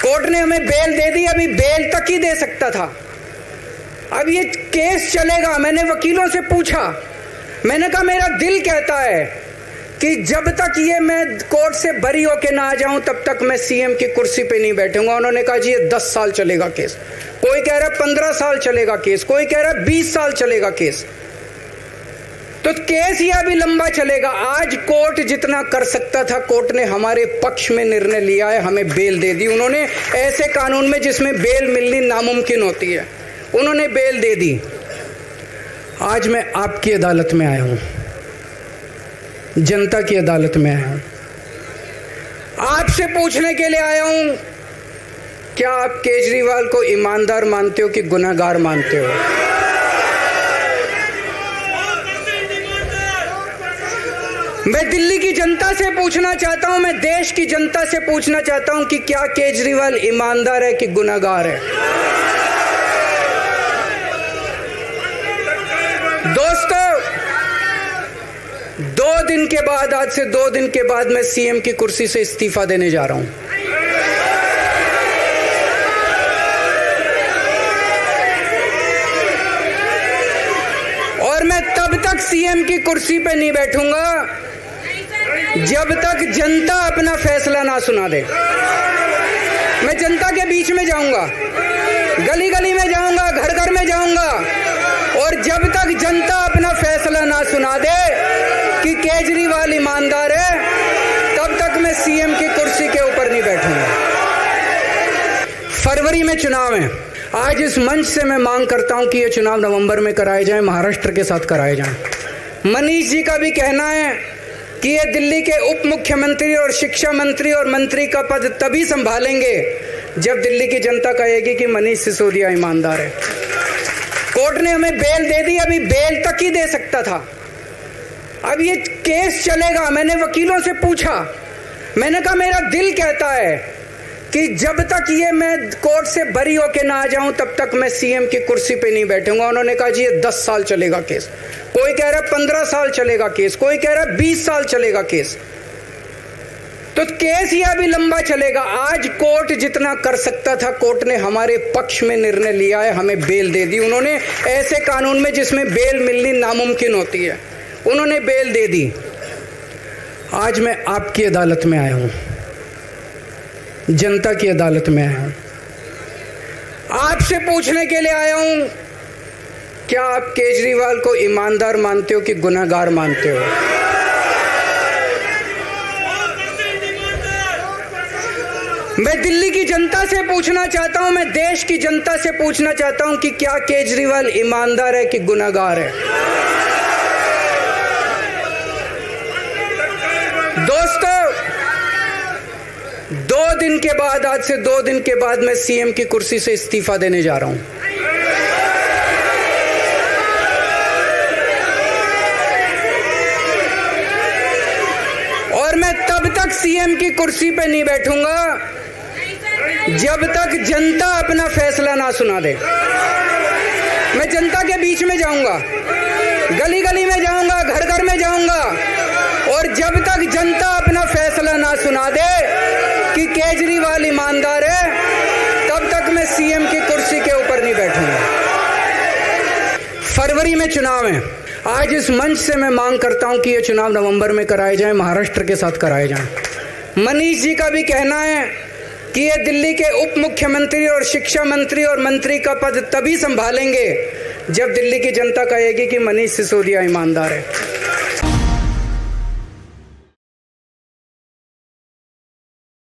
Court ने हमें bell दे दी, अभी बेल तक ही दे सकता था। अब ये केस चलेगा। मैंने वकीलों से पूछा, मैंने कहा मेरा दिल कहता है कि जब तक ये मैं कोर्ट से बरी होके ना आ जाऊं तब तक मैं सीएम की कुर्सी पे नहीं बैठूंगा। उन्होंने कहा जी ये 10 साल चलेगा केस, कोई कह रहा 15 साल चलेगा केस, कोई कह रहा 20 साल चलेगा केस। तो केस ये अभी लंबा चलेगा। आज कोर्ट जितना कर सकता था, कोर्ट ने हमारे पक्ष में निर्णय लिया है, हमें बेल दे दी। उन्होंने ऐसे कानून में जिसमें बेल मिलनी नामुमकिन होती है, उन्होंने बेल दे दी। आज मैं आपकी अदालत में आया हूं, जनता की अदालत में आया हूं, आपसे पूछने के लिए आया हूं, क्या आप केजरीवाल को ईमानदार मानते हो कि गुनहगार मानते हो? मैं दिल्ली की जनता से पूछना चाहता हूं, मैं देश की जनता से पूछना चाहता हूं कि क्या केजरीवाल ईमानदार है कि गुनहगार है? दोस्तों, 2 दिन के बाद, आज से 2 दिन के बाद मैं सीएम की कुर्सी से इस्तीफा देने जा रहा हूं। और मैं तब तक सीएम की कुर्सी पे नहीं बैठूंगा जब तक जनता अपना फैसला ना सुना दे। मैं जनता के बीच में जाऊंगा, गली गली में जाऊंगा, घर घर में जाऊंगा, और जब तक जनता अपना फैसला ना सुना दे कि केजरीवाल ईमानदार है, तब तक मैं सीएम की कुर्सी के ऊपर नहीं बैठूंगा। फरवरी में चुनाव है। आज इस मंच से मैं मांग करता हूं कि ये चुनाव नवंबर में कराए जाएं, महाराष्ट्र के साथ कराए जाएं। मनीष जी का भी कहना है कि ये दिल्ली के उप मुख्यमंत्री और शिक्षा मंत्री और मंत्री का पद तभी संभालेंगे जब दिल्ली की जनता कहेगी कि मनीष सिसोदिया ईमानदार है। कोर्ट ने हमें बेल दे दी, अभी बेल तक ही दे सकता था। अब ये केस चलेगा। मैंने वकीलों से पूछा, मैंने कहा मेरा दिल कहता है कि जब तक ये मैं कोर्ट से बरी होके ना आ जाऊं तब तक मैं सीएम की कुर्सी पे नहीं बैठूंगा। उन्होंने कहा जी ये 10 साल चलेगा केस, कोई कह रहा 15 साल चलेगा केस, कोई कह रहा 20 साल चलेगा केस। तो केस ये अभी लंबा चलेगा। आज कोर्ट जितना कर सकता था, कोर्ट ने हमारे पक्ष में निर्णय लिया है, हमें बेल दे दी। उन्होंने ऐसे कानून में जिसमें बेल मिलनी नामुमकिन होती है, उन्होंने बेल दे दी। आज मैं आपकी अदालत में आया हूं, जनता की अदालत में आया हूं, आपसे पूछने के लिए आया हूं, क्या आप केजरीवाल को ईमानदार मानते हो कि गुनहगार मानते हो? मैं दिल्ली की जनता से पूछना चाहता हूं, मैं देश की जनता से पूछना चाहता हूं कि क्या केजरीवाल ईमानदार है कि गुनहगार है? दोस्तों, 2 दिन के बाद, आज से 2 दिन के बाद मैं सीएम की कुर्सी से इस्तीफा देने जा रहा हूं। और मैं तब तक सीएम की कुर्सी पे नहीं बैठूंगा जब तक जनता अपना फैसला ना सुना दे। मैं जनता के बीच में जाऊंगा, गली गली में जाऊंगा, घर घर में जाऊंगा, और जब तक जनता अपना फैसला ना सुना दे कि केजरीवाल ईमानदार है, तब तक मैं सीएम की कुर्सी के ऊपर नहीं बैठूंगा। फरवरी में चुनाव है। आज इस मंच से मैं मांग करता हूं कि ये चुनाव नवंबर में कराए जाएं, महाराष्ट्र के साथ कराए जाएं। मनीष जी का भी कहना है कि ये दिल्ली के उप मुख्यमंत्री और शिक्षा मंत्री और मंत्री का पद तभी संभालेंगे जब दिल्ली की जनता कहेगी कि मनीष सिसोदिया ईमानदार है।